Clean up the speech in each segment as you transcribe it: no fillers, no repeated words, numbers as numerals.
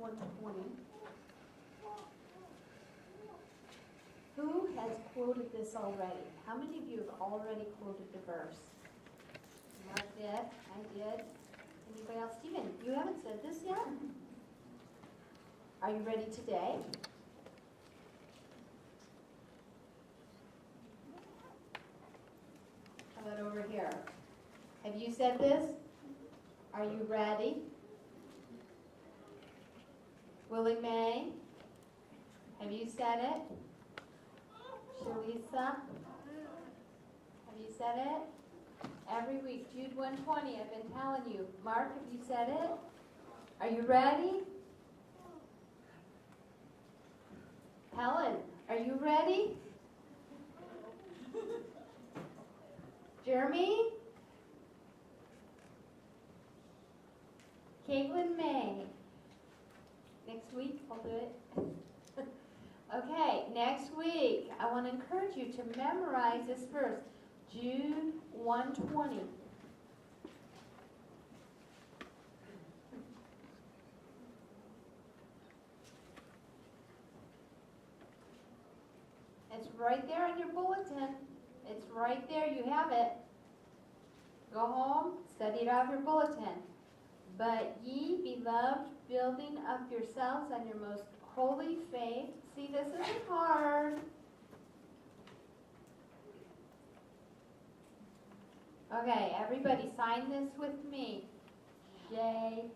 120. Who has quoted this already? How many of you have already quoted the verse? Mark did. I did. Anybody else? Stephen, you haven't said this yet? Are you ready today? How about over here? Have you said this? Are you ready? Willie Mae? Have you said it? Shalisa? Have you said it? Every week, Jude 120, I've been telling you. Mark, have you said it? Are you ready? Helen, are you ready? Jeremy? Caitlin May. Next week, I'll do it. Okay, next week, I want to encourage you to memorize this verse, Jude 120. It's right there in your bulletin. It's right there. You have it. Go home, study it out of your bulletin. But ye, beloved, building up yourselves on your most holy faith. See, this isn't hard. Okay, everybody sign this with me. J-U-D-E,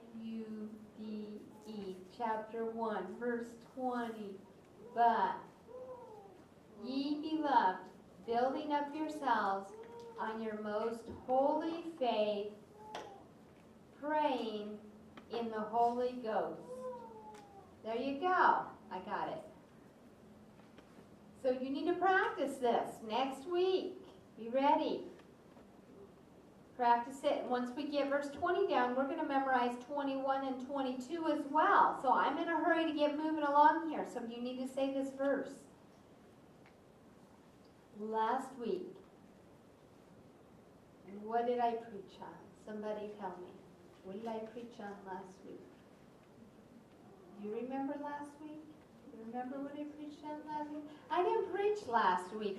chapter 1, verse 20. But ye, beloved, building up yourselves on your most holy faith, praying in the Holy Ghost. There you go. I got it. So you need to practice this next week. Be ready. Practice it. Once we get verse 20 down, we're going to memorize 21 and 22 as well. So I'm in a hurry to get moving along here. So you need to say this verse. Last week, what did I preach on? Somebody tell me. What did I preach on last week? Do you remember last week? Do you remember what I preached on last week? I didn't preach last week.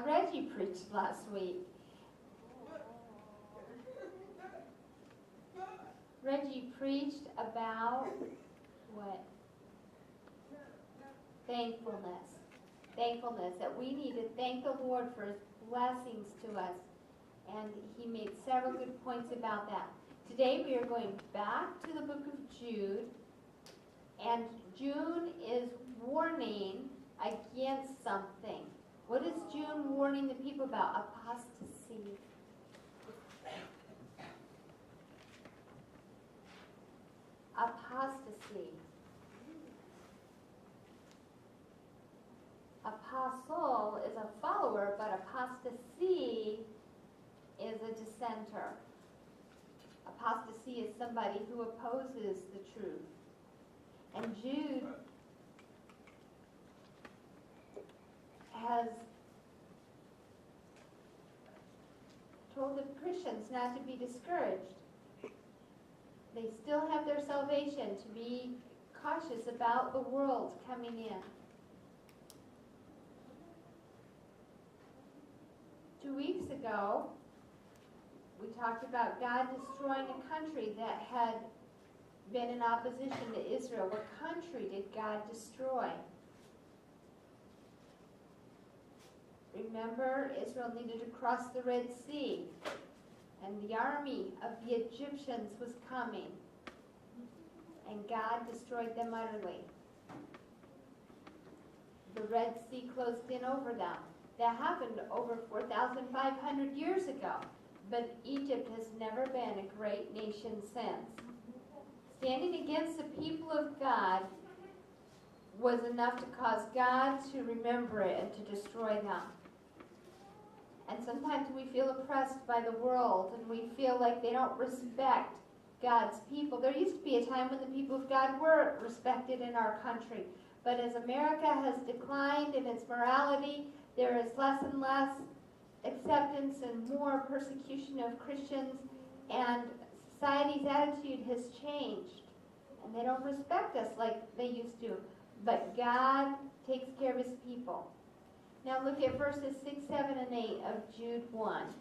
Reggie preached last week. Reggie preached about what? Thankfulness. Thankfulness, that we need to thank the Lord for His blessings to us. And he made several good points about that. Today we are going back to the book of Jude. And Jude is warning against something. What is Jude warning the people about? Apostasy. Apostasy. Apostle is a follower, but apostasy is a dissenter. Apostasy is somebody who opposes the truth. And Jude has told the Christians not to be discouraged. They still have their salvation, to be cautious about the world coming in. 2 weeks ago, we talked about God destroying a country that had been in opposition to Israel. What country did God destroy? Remember, Israel needed to cross the Red Sea, and the army of the Egyptians was coming, and God destroyed them utterly. The Red Sea closed in over them. That happened over 4,500 years ago. But Egypt has never been a great nation since. Standing against the people of God was enough to cause God to remember it and to destroy them. And sometimes we feel oppressed by the world, and we feel like they don't respect God's people. There used to be a time when the people of God were respected in our country. But as America has declined in its morality, there is less and less acceptance and more persecution of Christians, and society's attitude has changed. and they don't respect us like they used to. But God takes care of his people. Now look at verses 6, 7, and 8 of Jude 1.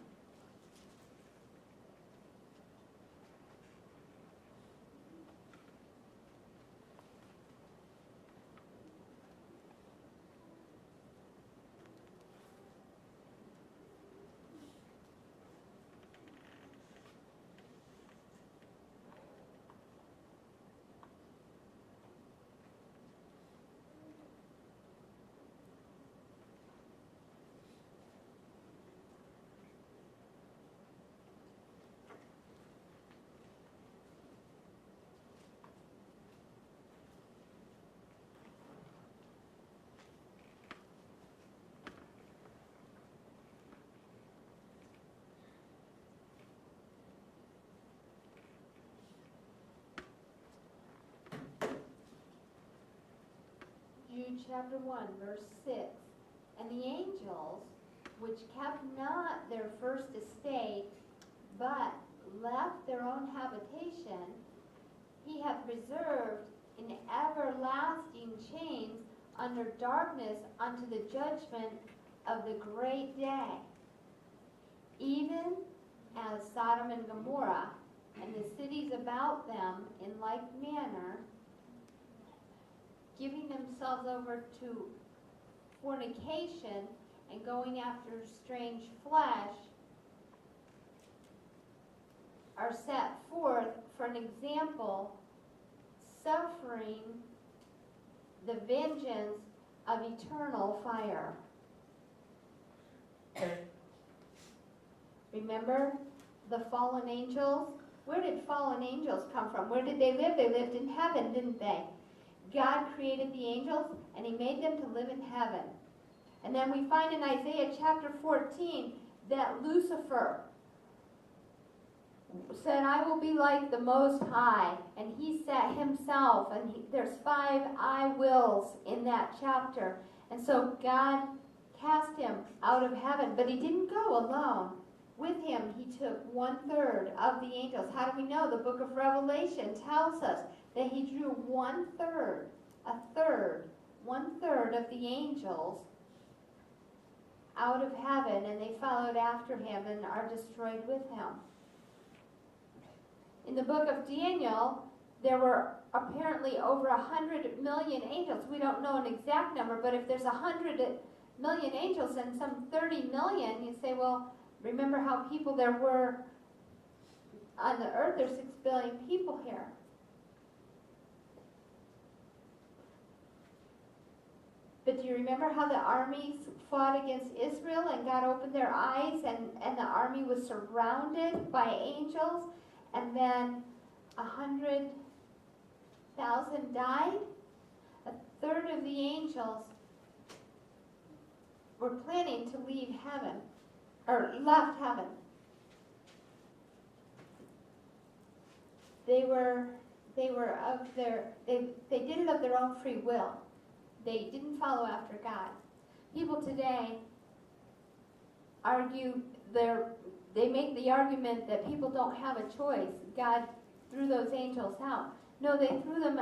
Jude chapter 1, verse 6. And the angels, which kept not their first estate, but left their own habitation, he hath reserved in everlasting chains under darkness unto the judgment of the great day, even as Sodom and Gomorrah and the cities about them in like manner, giving themselves over to fornication and going after strange flesh, are set forth for an example, suffering the vengeance of eternal fire. Remember the fallen angels? Where did fallen angels come from? Where did they live? They lived in heaven, didn't they? God created the angels, and he made them to live in heaven. And then we find in Isaiah chapter 14 that Lucifer said, I will be like the Most High. And he set himself, and there's 5 I wills in that chapter. And so God cast him out of heaven, but he didn't go alone. With him, he took 1/3 of the angels. How do we know? The book of Revelation tells us that he drew 1/3 of the angels out of heaven, and they followed after him and are destroyed with him. In the book of Daniel, there were apparently over 100 million angels. We don't know an exact number, but if there's 100 million angels and some 30 million, you say, well, remember how people there were on the earth? There's 6 billion people here. But do you remember how the armies fought against Israel and God opened their eyes and the army was surrounded by angels, and then 100,000 died? 1/3 of the angels were planning to leave heaven, or left heaven. They did it of their own free will. They didn't follow after God. People today argue, they make the argument that people don't have a choice. God threw those angels out. No, he threw them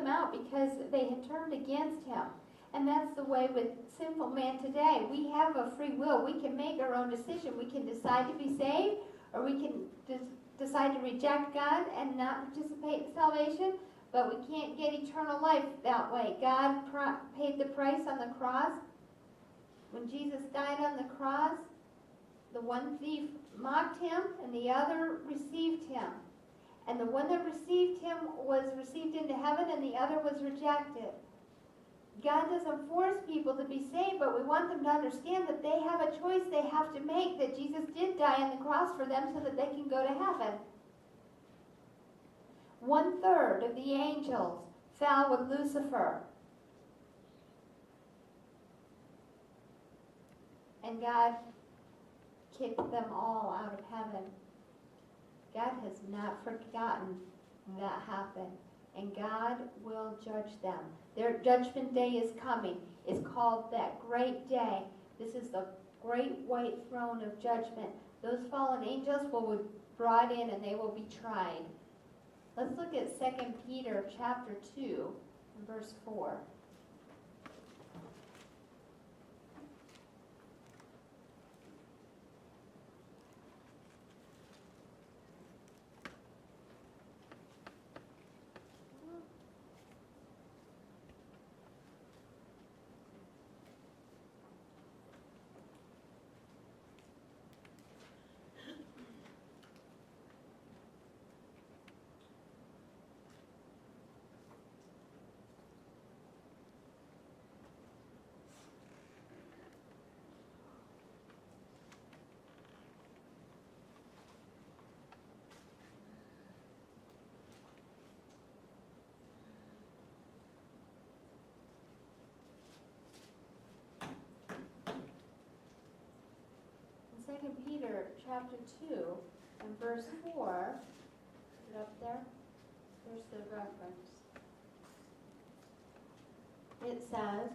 out because they had turned against him. And that's the way with sinful man today. We have a free will. We can make our own decision. We can decide to be saved, or we can decide to reject God and not participate in salvation. But we can't get eternal life that way. God paid the price on the cross. When Jesus died on the cross, the one thief mocked him and the other received him. And the one that received him was received into heaven, and the other was rejected. God doesn't force people to be saved, but we want them to understand that they have a choice they have to make, that Jesus did die on the cross for them so that they can go to heaven. 1/3 of the angels fell with Lucifer. And God kicked them all out of heaven. God has not forgotten that happened. And God will judge them. Their judgment day is coming. It's called that great day. This is the great white throne of judgment. Those fallen angels will be brought in and they will be tried. Let's look at 2 Peter chapter 2 and verse 4. In 2 Peter chapter 2 and verse 4, is it up there? There's the reference. It says,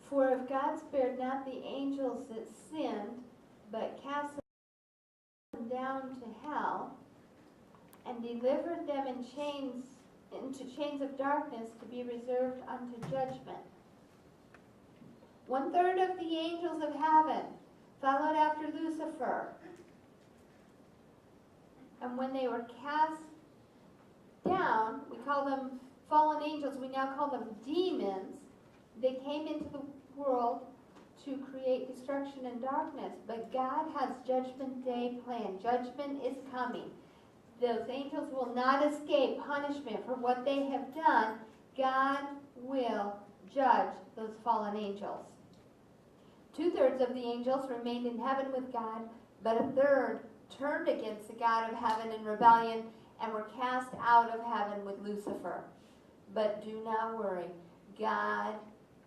"For if God spared not the angels that sinned, but cast them down to hell, and delivered them into chains of darkness to be reserved unto judgment. 1/3 of the angels of heaven followed after Lucifer. And when they were cast down, we call them fallen angels, we now call them demons. They came into the world to create destruction and darkness. But God has judgment day planned. Judgment is coming. Those angels will not escape punishment for what they have done. God will judge those fallen angels. 2/3 of the angels remained in heaven with God, but 1/3 turned against the God of heaven in rebellion and were cast out of heaven with Lucifer. But do not worry, God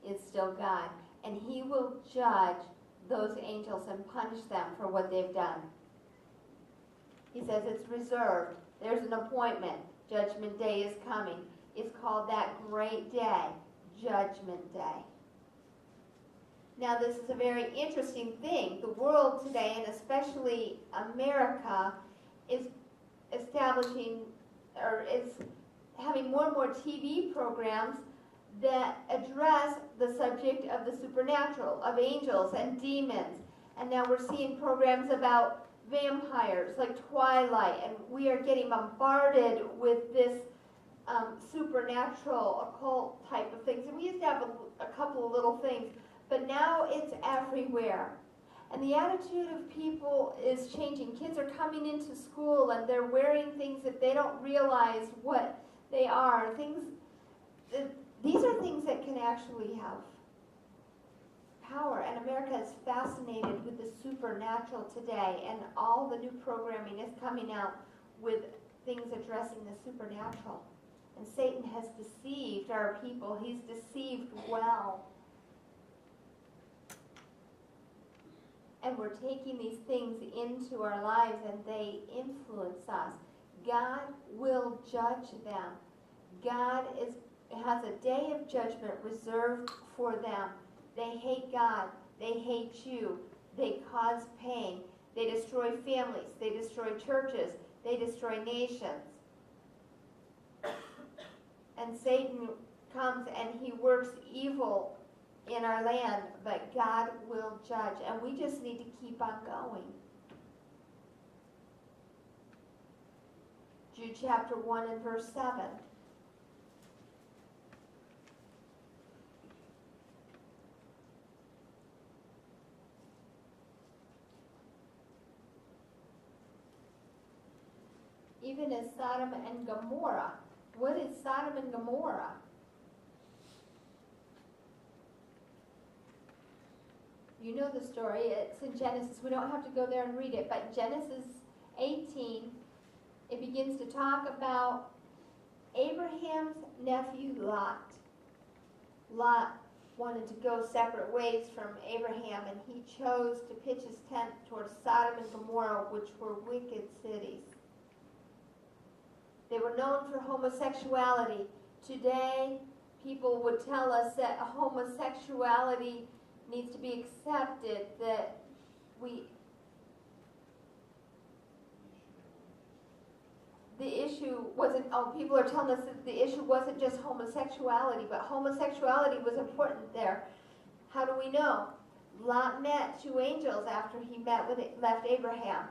is still God, and He will judge those angels and punish them for what they've done. He says it's reserved. There's an appointment. Judgment Day is coming. It's called that great day, Judgment Day. Now, this is a very interesting thing. The world today, and especially America, is establishing or is having more and more TV programs that address the subject of the supernatural, of angels and demons. And now we're seeing programs about vampires like Twilight, and we are getting bombarded with this supernatural, occult type of things. And we used to have a couple of little things, but now it's everywhere. And the attitude of people is changing. Kids are coming into school and they're wearing things that they don't realize what they are. These are things that can actually have power. And America is fascinated with the supernatural today. And all the new programming is coming out with things addressing the supernatural. And Satan has deceived our people. He's deceived well. And we're taking these things into our lives and they influence us. God will judge them. God has a day of judgment reserved for them. They hate God. They hate you. They cause pain. They destroy families. They destroy churches. They destroy nations. And Satan comes and he works evil in our land, but God will judge, and we just need to keep on going. Jude chapter 1 and verse 7. Even as Sodom and Gomorrah. What is Sodom and Gomorrah? You know the story. It's in Genesis. We don't have to go there and read it, but Genesis 18, it begins to talk about Abraham's nephew Lot. Lot wanted to go separate ways from Abraham, and he chose to pitch his tent towards Sodom and Gomorrah, which were wicked cities. They were known for homosexuality. Today, people would tell us that homosexuality needs to be accepted, that the issue issue wasn't, people are telling us that the issue wasn't just homosexuality, but homosexuality was important there. How do we know? Lot met two angels after he left Abraham.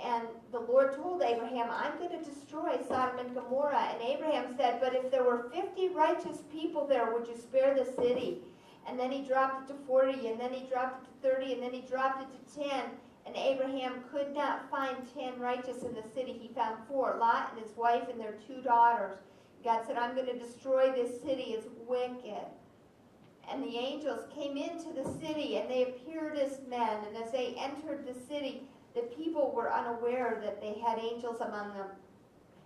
And the Lord told Abraham, I'm going to destroy Sodom and Gomorrah. And Abraham said, but if there were 50 righteous people there, would you spare the city? And then he dropped it to 40, and then he dropped it to 30, and then he dropped it to 10. And Abraham could not find 10 righteous in the city. He found 4, Lot and his wife and their 2 daughters. God said, I'm going to destroy this city. It's wicked. And the angels came into the city, and they appeared as men. And as they entered the city, the people were unaware that they had angels among them.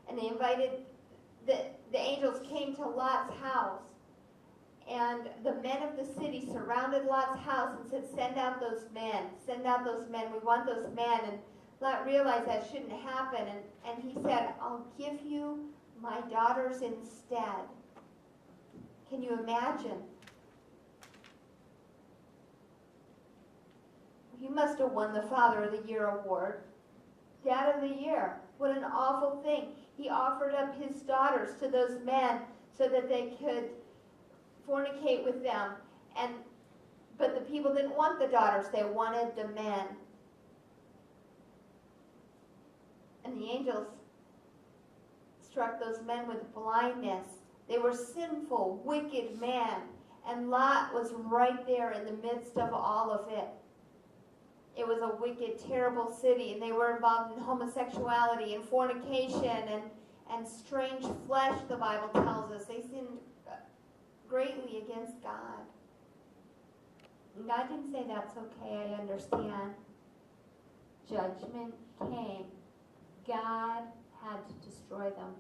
And they invited, the angels came to Lot's house. And the men of the city surrounded Lot's house and said, send out those men. Send out those men. We want those men. And Lot realized that shouldn't happen. And he said, I'll give you my daughters instead. Can you imagine? He must have won the Father of the Year award. Dad of the Year. What an awful thing. He offered up his daughters to those men so that they could fornicate with them. But the people didn't want the daughters. They wanted the men. And the angels struck those men with blindness. They were sinful, wicked men. And Lot was right there in the midst of all of it. It was a wicked, terrible city, and they were involved in homosexuality and fornication and strange flesh, the Bible tells us. They sinned greatly against God. And God didn't say, that's okay, I understand. Judgment came. God had to destroy them.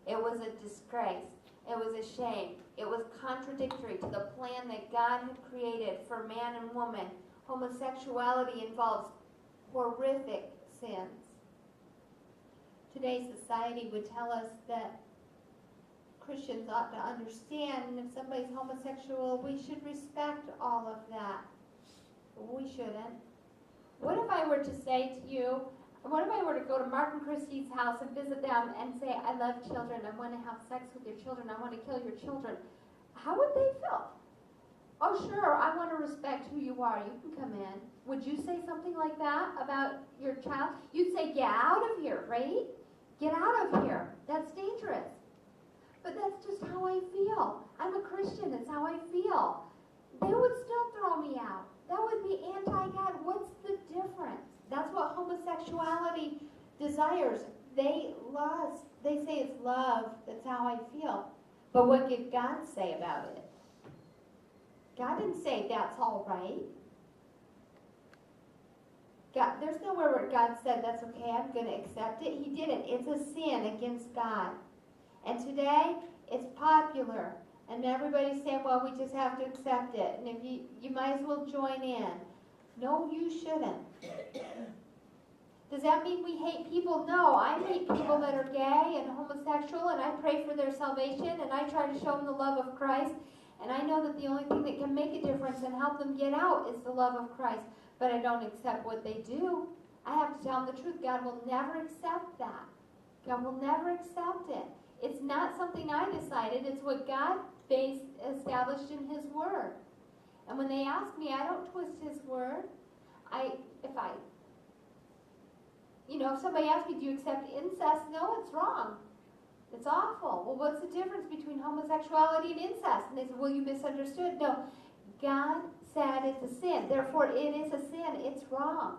It was a disgrace. It was a shame. It was contradictory to the plan that God had created for man and woman. Homosexuality involves horrific sins. Today's society would tell us that Christians ought to understand, and if somebody's homosexual, we should respect all of that. But we shouldn't. What if I were to say to you, what if I were to go to Mark and Christie's house and visit them and say, I love children, I want to have sex with your children, I want to kill your children? How would they feel? Oh, sure, I want to respect who you are. You can come in. Would you say something like that about your child? You'd say, get out of here, right? Get out of here. That's dangerous. But that's just how I feel. I'm a Christian. That's how I feel. They would still throw me out. That would be anti-God. What's the difference? That's what homosexuality desires. They lust. They say it's love. That's how I feel. But what did God say about it? God didn't say that's all right. God, there's nowhere where God said that's okay, I'm going to accept it. He didn't. It's a sin against God. And today, it's popular. And everybody's saying, well, we just have to accept it. And if you might as well join in. No, you shouldn't. Does that mean we hate people? No, I hate people that are gay and homosexual, and I pray for their salvation, and I try to show them the love of Christ. And I know that the only thing that can make a difference and help them get out is the love of Christ. But I don't accept what they do. I have to tell them the truth. God will never accept that. God will never accept it. It's not something I decided. It's what God established in His Word. And when they ask me, I don't twist His Word. If somebody asks me, do you accept incest? No, it's wrong. It's awful. Well, what's the difference between homosexuality and incest? And they say, well, you misunderstood. No, God said it's a sin. Therefore, it is a sin. It's wrong.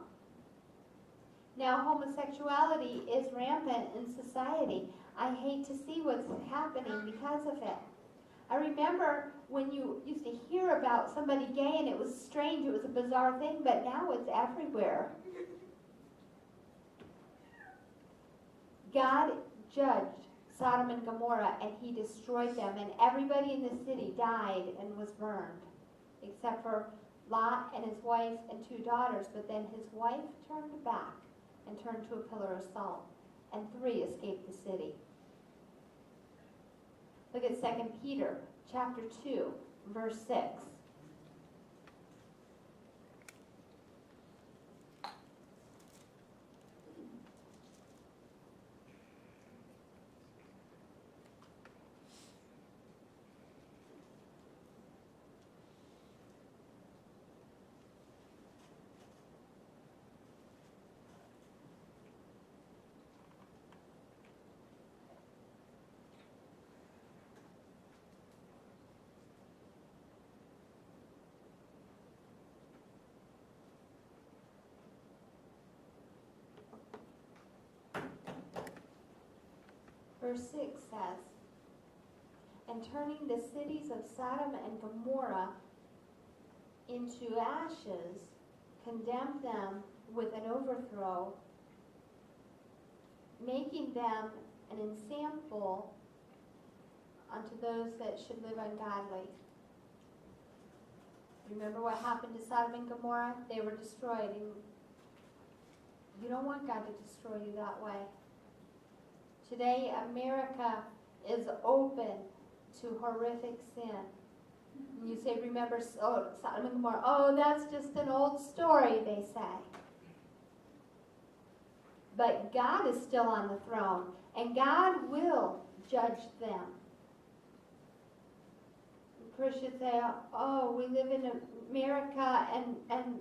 Now, homosexuality is rampant in society. I hate to see what's happening because of it. I remember when you used to hear about somebody gay and it was strange, it was a bizarre thing, but now it's everywhere. God judged Sodom and Gomorrah, and He destroyed them, and everybody in the city died and was burned, except for Lot and his wife and 2 daughters. But then his wife turned back and turned to a pillar of salt, and 3 escaped the city. Look at 2 Peter chapter 2, verse 6. Verse 6 says, "And turning the cities of Sodom and Gomorrah into ashes, condemned them with an overthrow, making them an ensample unto those that should live ungodly." Remember what happened to Sodom and Gomorrah? They were destroyed. And you don't want God to destroy you that way. Today, America is open to horrific sin. And you say, remember Sodom and Gomorrah. Oh, that's just an old story, they say. But God is still on the throne, and God will judge them. Christians say, oh, we live in America, and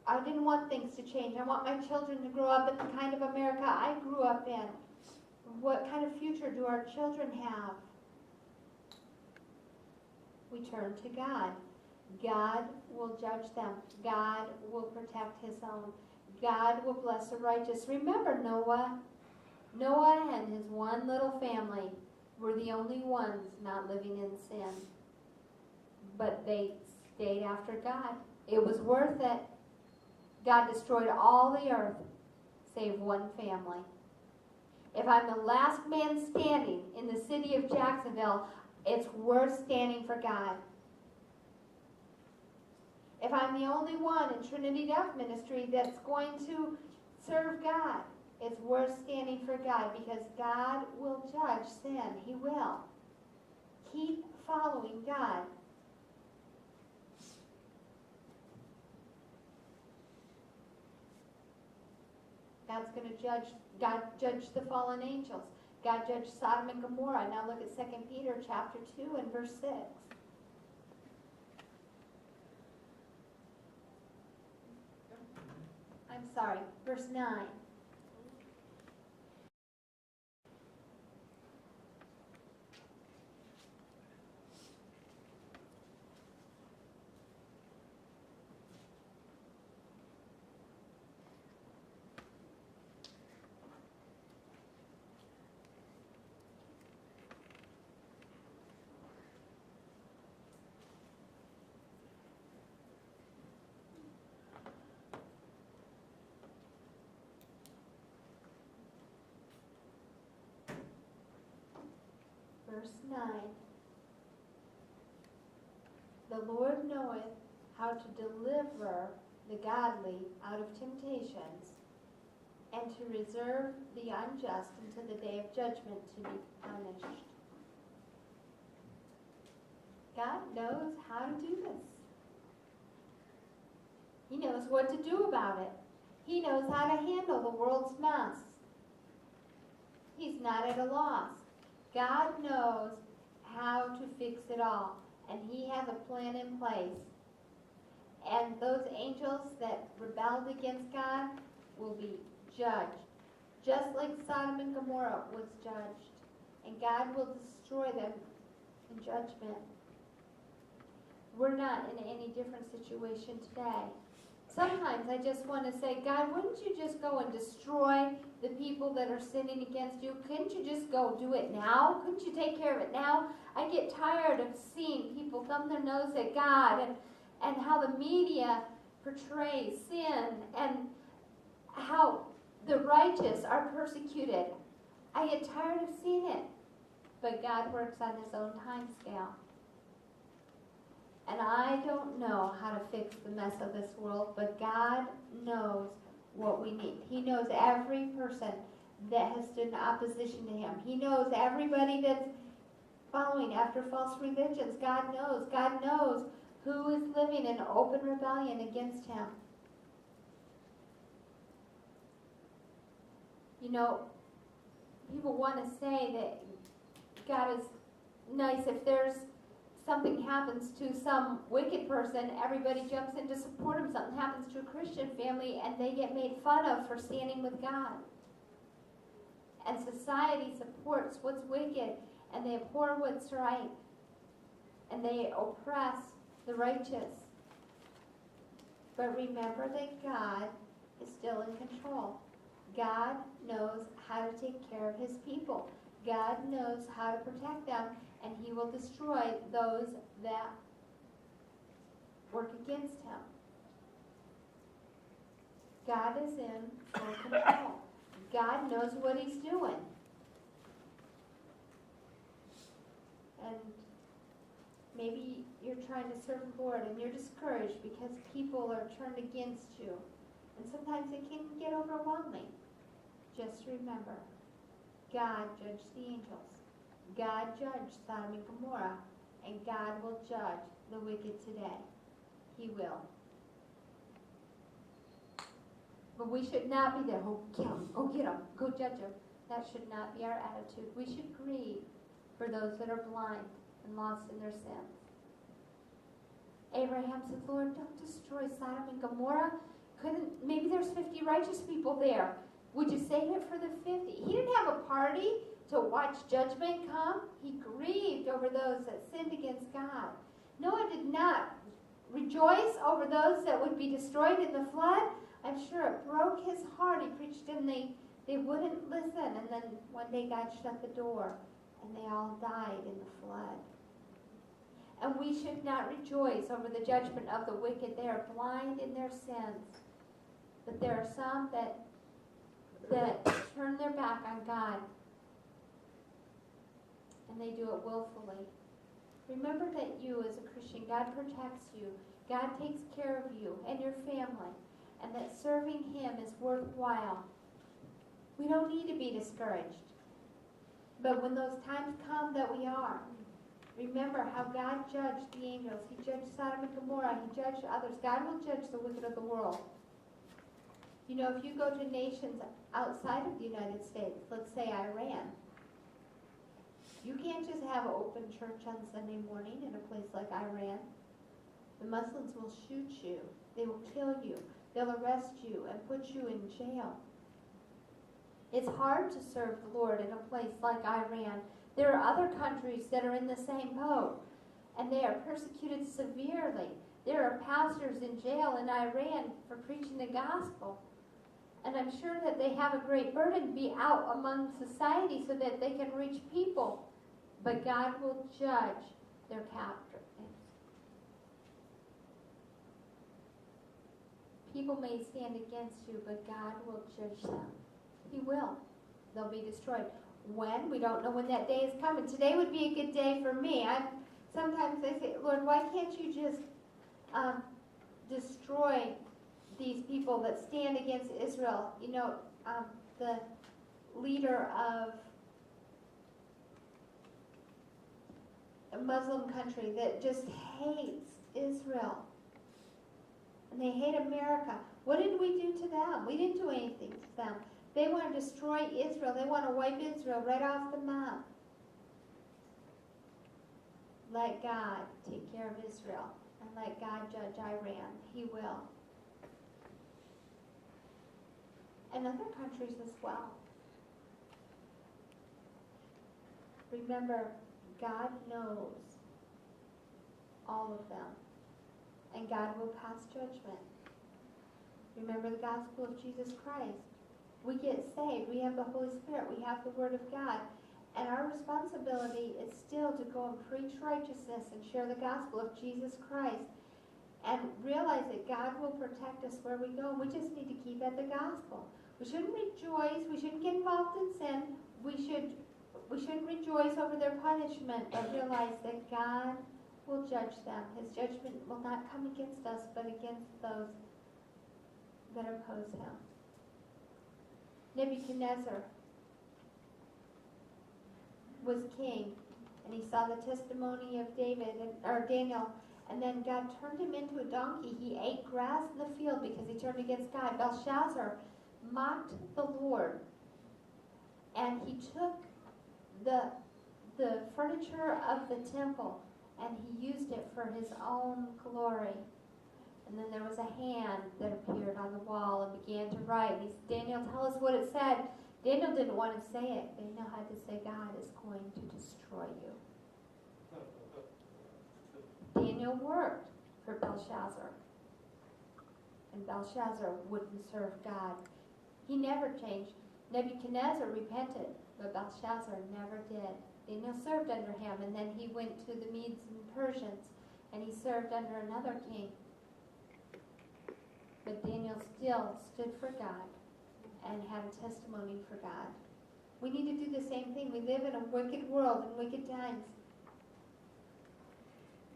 I didn't want things to change. I want my children to grow up in the kind of America I grew up in. What kind of future do our children have? We turn to God. God will judge them. God will protect his own. God will bless the righteous. Remember Noah? Noah and his one little family were the only ones not living in sin. But they stayed after God. It was worth it. God destroyed all the earth, save one family. If I'm the last man standing in the city of Jacksonville, it's worth standing for God. If I'm the only one in Trinity Deaf Ministry that's going to serve God, it's worth standing for God, because God will judge sin. He will. Keep following God. God's going to judge. God judged the fallen angels. God judged Sodom and Gomorrah. Now look at 2 Peter chapter 2 and verse 6. I'm sorry, verse 9. Verse 9. The Lord knoweth how to deliver the godly out of temptations, and to reserve the unjust until the day of judgment to be punished. God knows how to do this. He knows what to do about it. He knows how to handle the world's mess. He's not at a loss. God knows how to fix it all, and he has a plan in place. And those angels that rebelled against God will be judged, just like Sodom and Gomorrah was judged. And God will destroy them in judgment. We're not in any different situation today. Sometimes I just want to say, God, wouldn't you just go and destroy the people that are sinning against you? Couldn't you just go do it now? Couldn't you take care of it now? I get tired of seeing people thumb their nose at God and how the media portrays sin and how the righteous are persecuted. I get tired of seeing it. But God works on his own time scale. And I don't know how to fix the mess of this world, but God knows what we need. He knows every person that has stood in opposition to him. He knows everybody that's following after false religions. God knows. God knows who is living in open rebellion against him. You know, people want to say that God is nice. If there's something happens to some wicked person, everybody jumps in to support him. Something happens to a Christian family, and they get made fun of for standing with God. And society supports what's wicked, and they abhor what's right, and they oppress the righteous. But remember that God is still in control. God knows how to take care of his people. God knows how to protect them, and he will destroy those that work against him. God is in full control. God knows what he's doing. And maybe you're trying to serve the Lord and you're discouraged because people are turned against you. And sometimes it can get overwhelming. Just remember, God judged the angels. God judged Sodom and Gomorrah. And God will judge the wicked today. He will. But we should not be there. Oh, kill them. Go get them. Go judge them. That should not be our attitude. We should grieve for those that are blind and lost in their sins. Abraham said, Lord, don't destroy Sodom and Gomorrah. Maybe there's 50 righteous people there. Would you save it for the 50? He didn't have a party to watch judgment come. He grieved over those that sinned against God. Noah did not rejoice over those that would be destroyed in the flood. I'm sure it broke his heart. He preached and they wouldn't listen. And then one day God shut the door and they all died in the flood. And we should not rejoice over the judgment of the wicked. They are blind in their sins. But there are some that turn their back on God. And they do it willfully. Remember that you as a Christian, God protects you. God takes care of you and your family. And that serving him is worthwhile. We don't need to be discouraged. But when those times come that we are, remember how God judged the angels. He judged Sodom and Gomorrah. He judged others. God will judge the wicked of the world. You know, if you go to nations outside of the United States, let's say Iran, you can't just have an open church on Sunday morning in a place like Iran. The Muslims will shoot you. They will kill you. They'll arrest you and put you in jail. It's hard to serve the Lord in a place like Iran. There are other countries that are in the same boat, and they are persecuted severely. There are pastors in jail in Iran for preaching the gospel. And I'm sure that they have a great burden to be out among society so that they can reach people. But God will judge their captors. People may stand against you, but God will judge them. He will. They'll be destroyed. When? We don't know when that day is coming. Today would be a good day for me. Sometimes I say, Lord, why can't you just destroy these people that stand against Israel? You know, the leader of a Muslim country that just hates Israel. And they hate America. What did we do to them? We didn't do anything to them. They want to destroy Israel. They want to wipe Israel right off the map. Let God take care of Israel. And let God judge Iran. He will. And other countries as well. Remember, God knows all of them. And God will pass judgment. Remember the gospel of Jesus Christ. We get saved. We have the Holy Spirit. We have the Word of God. And our responsibility is still to go and preach righteousness and share the gospel of Jesus Christ. And realize that God will protect us where we go. We just need to keep at the gospel. We shouldn't rejoice. We shouldn't get involved in sin. We shouldn't rejoice over their punishment, but realize that God will judge them. His judgment will not come against us, but against those that oppose him. Nebuchadnezzar was king, and he saw the testimony of Daniel, and then God turned him into a donkey. He ate grass in the field because he turned against God. Belshazzar mocked the Lord, and he took the furniture of the temple and he used it for his own glory. And then there was a hand that appeared on the wall and began to write. He said, Daniel, tell us what it said. Daniel didn't want to say it. Daniel had to say, God is going to destroy you. Daniel worked for Belshazzar. And Belshazzar wouldn't serve God. He never changed. Nebuchadnezzar repented, but Belshazzar never did. Daniel served under him, and then he went to the Medes and Persians, and he served under another king. But Daniel still stood for God and had a testimony for God. We need to do the same thing. We live in a wicked world and wicked times.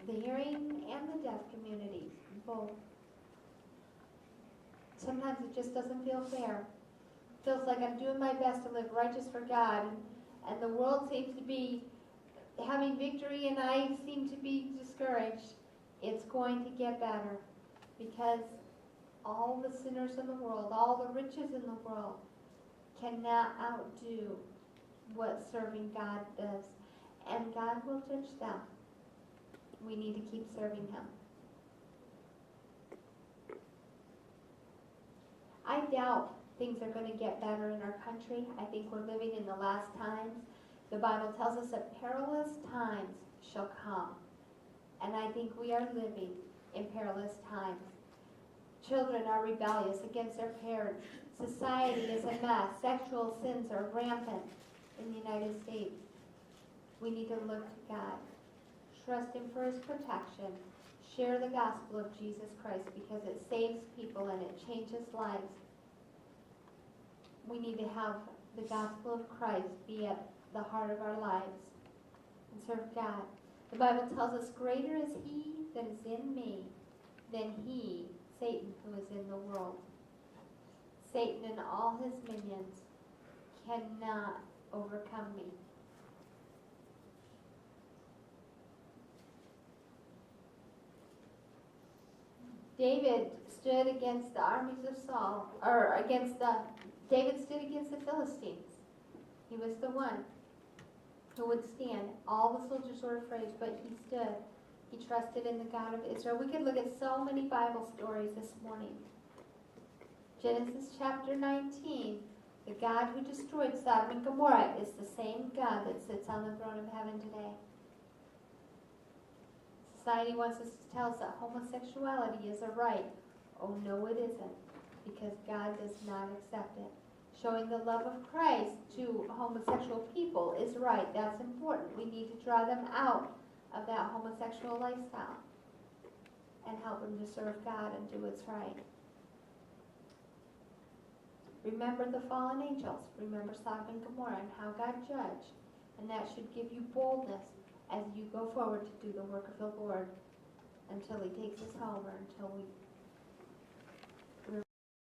The hearing and the deaf community, both. Sometimes it just doesn't feel fair. It feels like I'm doing my best to live righteous for God, and the world seems to be having victory, and I seem to be discouraged. It's going to get better, because all the sinners in the world, all the riches in the world, cannot outdo what serving God does. And God will judge them. We need to keep serving Him. I doubt things are going to get better in our country. I think we're living in the last times. The Bible tells us that perilous times shall come. And I think we are living in perilous times. Children are rebellious against their parents. Society is a mess. Sexual sins are rampant in the United States. We need to look to God. Trust Him for His protection. Share the gospel of Jesus Christ, because it saves people and it changes lives. We need to have the gospel of Christ be at the heart of our lives and serve God. The Bible tells us, greater is He that is in me than he, Satan, who is in the world. Satan and all his minions cannot overcome me. David stood against the armies of Saul, David stood against the Philistines. He was the one who would stand. All the soldiers were afraid, but he stood. He trusted in the God of Israel. We could look at so many Bible stories this morning. Genesis chapter 19, the God who destroyed Sodom and Gomorrah is the same God that sits on the throne of heaven today. Society wants us to tell us that homosexuality is a right. Oh, no, it isn't, because God does not accept it. Showing the love of Christ to homosexual people is right. That's important. We need to draw them out of that homosexual lifestyle and help them to serve God and do what's right. Remember the fallen angels. Remember Sodom and Gomorrah and how God judged. And that should give you boldness as you go forward to do the work of the Lord until He takes us home, or until we